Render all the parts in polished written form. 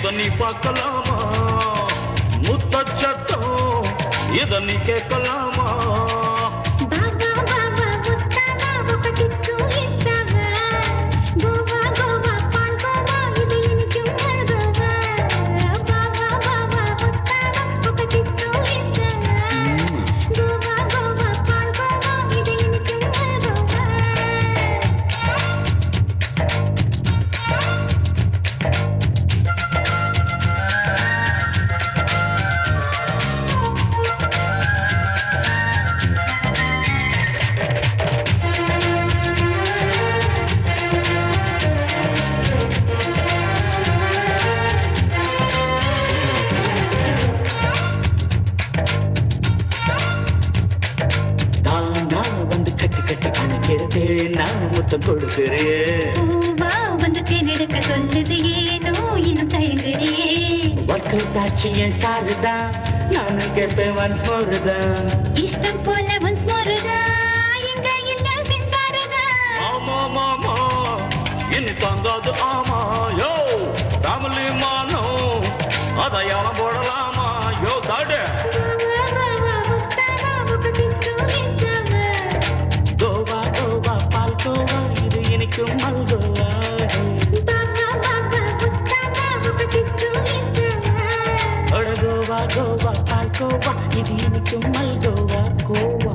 இத நீ பார்க்கலாமா முத்தச்சத்தம் இத நீ கேட்கலாமா வந்து தேனெடுக்க சொல்லுது ஏனோ இன்னும் தயங்குறே வர்க்காச்சு என் ஸ்டார் தான் நானும் கேட்பேன் ஒன்ஸ் மோர் தான் இஷ்டம் போல ஒன்ஸ் மோர் தான் எங்க இல்ல சென்சார் தான் ஆமா மாமா இனி தங்காது ஆமா யோ ஃபேமிலி மானோ அதையாளம் போடலாமா யோ தாடு கோவா கோவா பால் கோவா இது இனிக்கும் மல்கோவா கோவா கோவா பால் கோவா இது இனிக்கும் மல்கோவா கோவா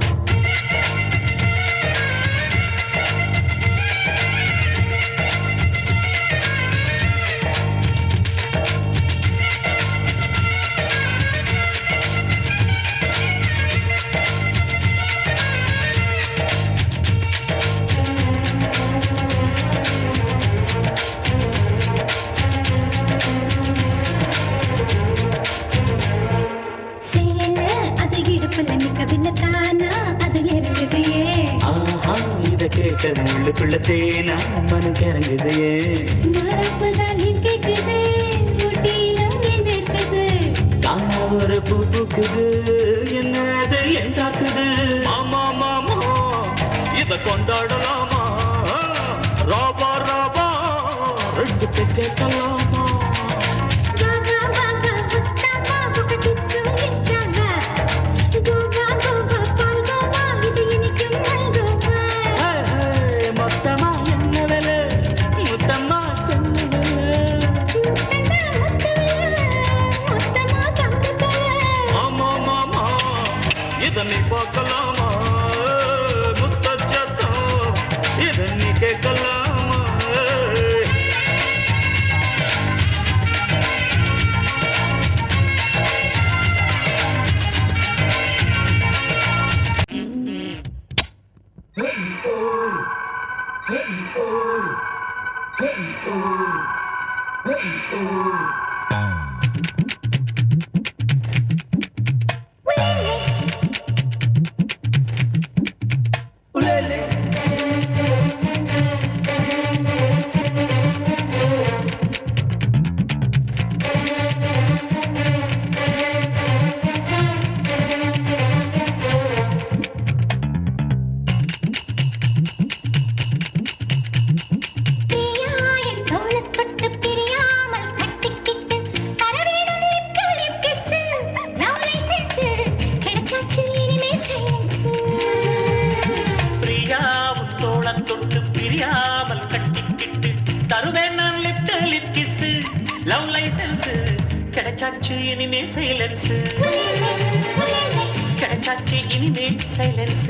உள்ளுக்குள்ள தேனா மனம் கிறங்குதே தானா ஒரு பூ பூக்குது என்னது என் தாக்குது மாமா மாமா இத கொண்டாடலாமா ராபா ராபா ரெண்டு பேர் கேட்கலாமா நீ பார்க்கலாமா முத்தச்சத்தம் இத நீ கேட்கலாமா லவ் லைசன்ஸ் கிடைச்சாச்சு இனிமே சைலன்ஸ் கிடைச்சாச்சு இனிமே சைலன்ஸ்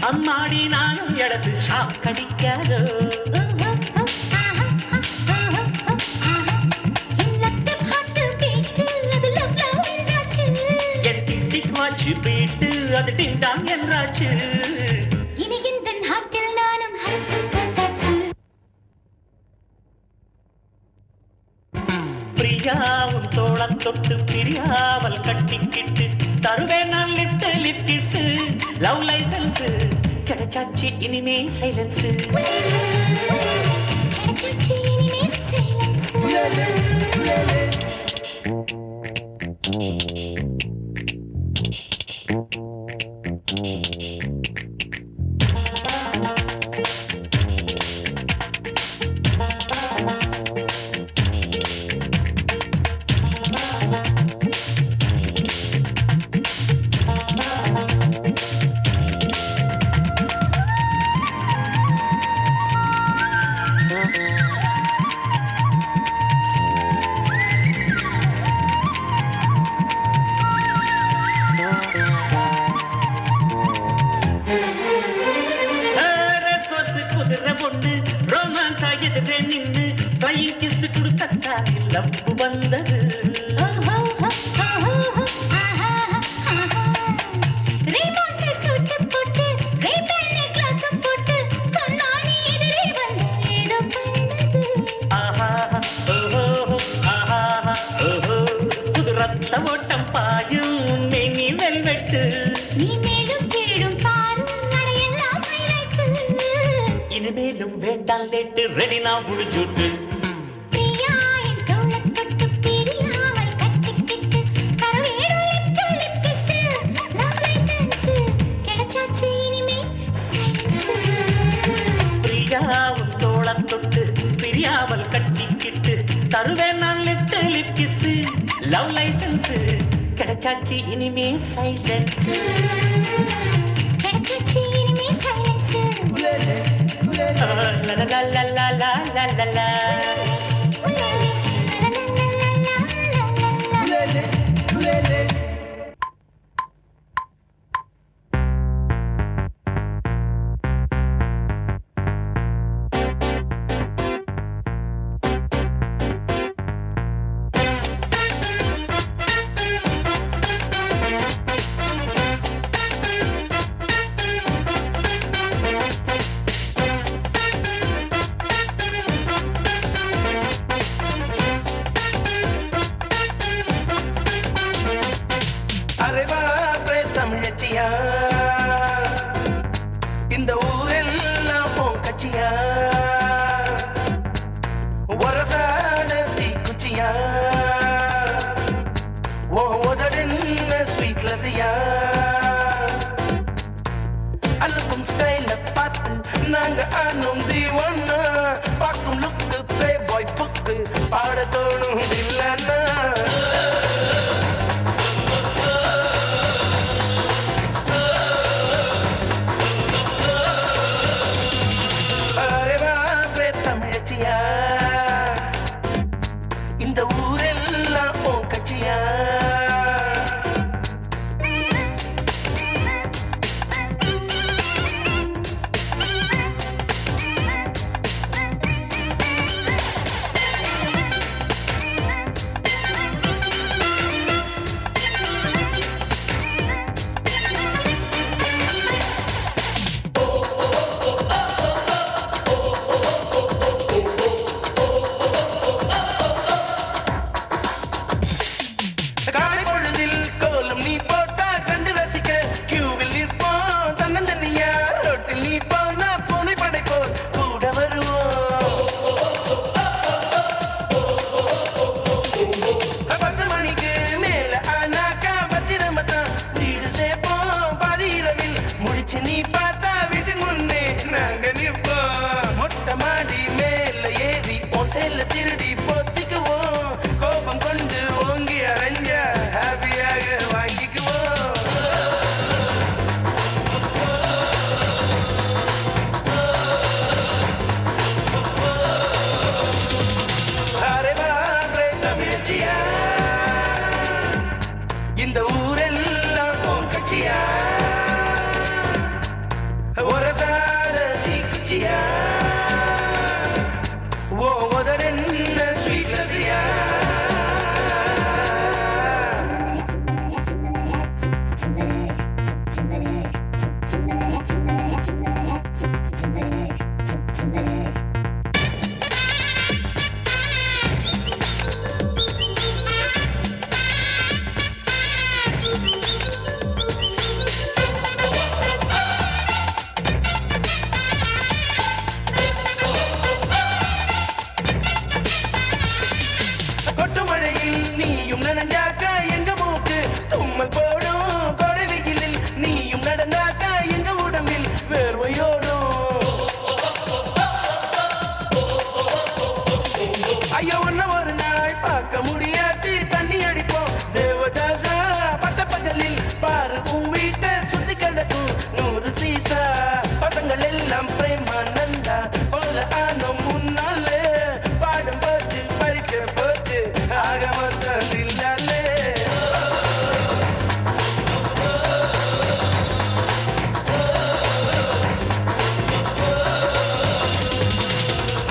அம்மாடி நானும் எடசு ஷாக் அடிக்காதோ ஆச்சு பீட்டு அது டிங்டாங் என்றாச்சு. இனி இந்த நாட்டில் நானும் ஹஸ்பண்ட் போட்டாச்சு. பிரியாவும் தோளம் தொட்டு பிரியாவல் கட்டிக்கிட்டு தருவேன் நான் லிட்டில் கிஸ். லவ் லைசன்ஸ் கிடைச்சாச்சு இனிமே சைலன்ஸ். கிடைச்சாச்சு இனிமே சைலன்ஸ். லப்பு வந்தது. புது ரத்த ஓட்டம் பாயும் உன்னை நீ வெல்வெட்டு. இனிமேலும் வேண்டாம் லேட்டு ரெடி நான் முடிச்சுட்டு. பிரியாவும் தோளம் தொட்டு பிரியாமல் கட்டிக்கிட்டு தருவேன் நான் லிட்டில் கிஸ். லவ் லைசன்ஸ் கிடைச்சாச்சு இனிமே சைலன்ஸ். கிடைச்சாச்சு இனிமே silence. la la la la la la la la la. இந்த ஊரெல்லாம் கட்சியா வரசான தீக்குச்சியா உதடுன்ன ஸ்வீட் லசியா அழுக்கும் ஸ்டைல பார்த்து நாங்க ஆனும் தீவண்ணா பார்க்கும் லுக்கு ப்ளே பாய் புக்கு பாட தோணும் இல்லைன்னா இந்த ஊரெல்லாம் கட்சியா. எல்லாம் பிரேமானந்தா போல ஆனும் முன்னாலே பாடம் போச்சு பறிக்க போச்சு ஆக மொத்தம் இல்லாலே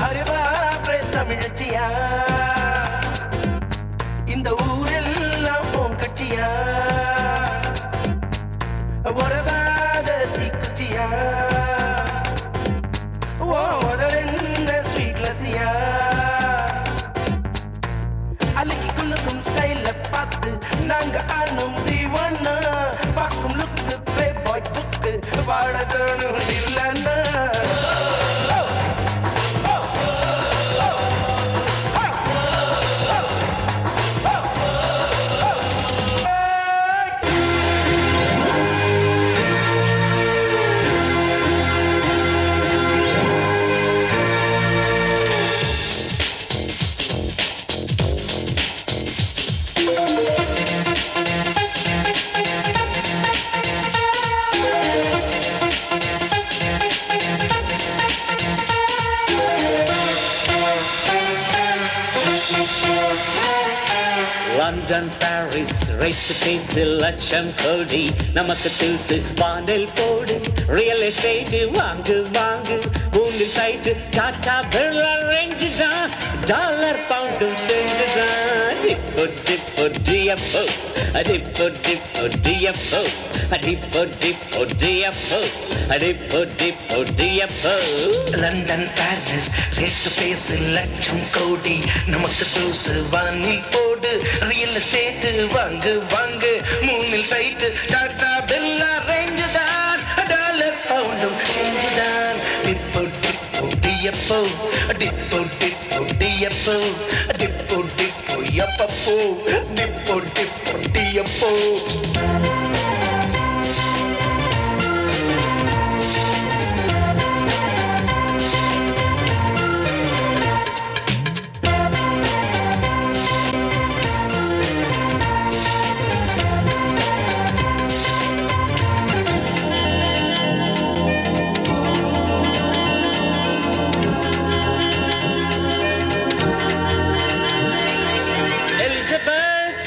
அறிவா தமிழச்சியா இந்த ஊரெல்லாம் போன் கட்சியா வரதாத தீக்குச்சியா உதறென்ன ஸ்வீட்லசியா அன்னைக்கு குள்ளுக்கும் ஸ்டைல பார்த்து நாங்க ஆனும் தீவண்ணா பார்க்கும் லுக்கு ப்ளே பாய் புக்கு வாழ தோணும் இல்லைன்னா London, Paris, race to face லட்சம் கோடி நமக்கு தூசு வானில் போடு ரியல் எஸ்டேட் வாங்கு வாங்கு பூண்டில் சைட்டு டாட்டா பிர்லா ரேஞ்சு தான் டாலர் பவுண்டும் சென்று தான் depot depot DFO depot depot DFO depot depot DFO depot depot DFO London Paris race to face லட்சம் கோடி நமக்கு தூசு வானில் போடு ரியல் எஸ்டேட் வாங்கு வாங்கு மூணில் சைட்டு டாட்டா பிர்லா ரேஞ்சு தான் டாலர் பவுண்டும் செஞ்சு தான் depot depot DFO depot depot DFO depot டிப்போ எப்பப்போ டிப்போ டிப்போ டிஎஃப்ஓ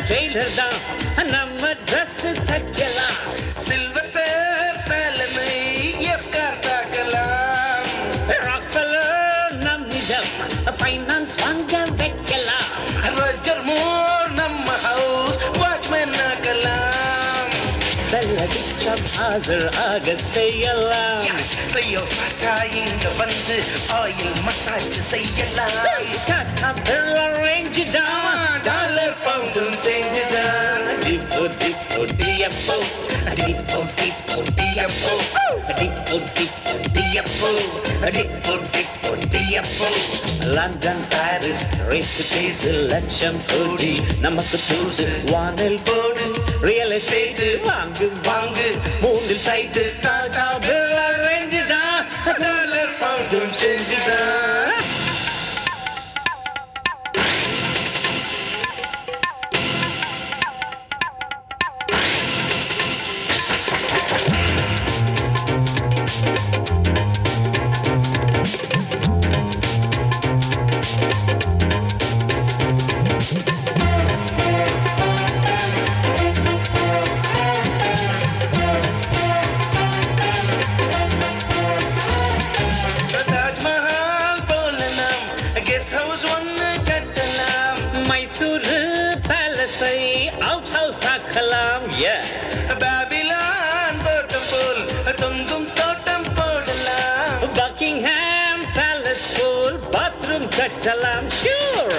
டெய்லர் தான் நம்ம ட்ரெஸ் தைக்கலாம் சில்வஸ்டர் ஸ்டைலனை எஸ்கார் தாக்கலாம் ராக்ஃபெல்லர் நம்மிடம் ஃபைனான்ஸ் வாங்க வைக்கலாம் ரோஜர் மூர் நம்ம ஹவுஸ் வாட்ச்மேன் ஆக்கலாம் வெள்ளடிச்சம் ஆஜர் ஆக செய்யலாம் செய்யோ பார்த்தா இங்க வந்து ஆயில் மசாஜ் செய்யலாம் டாட்டா பிர்லா ரேஞ்சு தான் டாலர் பவுண்டும் செஞ்சுதான் depot depot DFO depot depot DFO depot depot DFO depot depot DFO London Paris race face லட்சம் கோடி நமக்கு தூசு வானில் போடு ரியல் எஸ்டேட் வாங்கு வாங்கு மூணில் சைட்டு டாடா பிர்லா ரேஞ்சு தான் டாலர் பவுண்டும் செஞ்சுதான் தாஜ்மஹால் போல நாம் கெஸ்ட் ஹவுஸ் ஒன்று கட்டலாம் மைசூரு பேலஸை அவுட் ஹவுஸ் ஆக்கலாம் பாபிலான் தோட்டம் போல் தொங்கும் தோட்டம் போடலாம் பக்கிங்ஹாம் பேலஸ் போல் பாத்ரூம் கட்டலாம் ஷூர்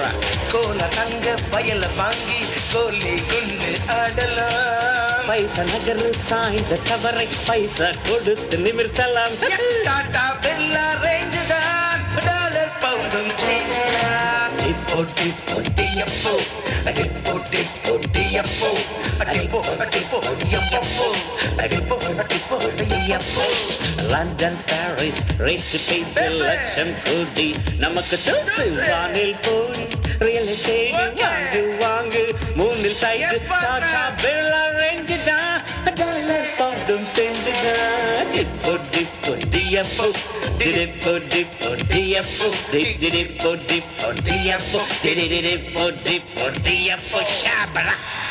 கோல தங்க வயல வாங்கி கோலி குண்டு ஆடலாம் பைசா நகர் சாய்ந்த கவரை பைசா கொடுத்து நிமிர்த்தலாம் டாடா பிர்லா ரேஞ்சு தான் டாலர் பவுண்டும் செய்யலாம் டிப்போ depot DFO depot depot DFO depot டிப்போ எப்பப்போ டிப்போ depot DFO London Paris rate பேச லட்சம் கோடி நமக்கு தோசு வானில் போய் ரியல் எஸ்டேட் வாங்கு வாங்கு மூணில் சைடு டாடா பிர்லா ரேஞ்சு தான் டாலர் பவுண்டும் செஞ்சுதான் depot dippo, diappo, dippo, dippo, diappo, dippo, dippo, diappo, dippo, dippo, diappo, shabra.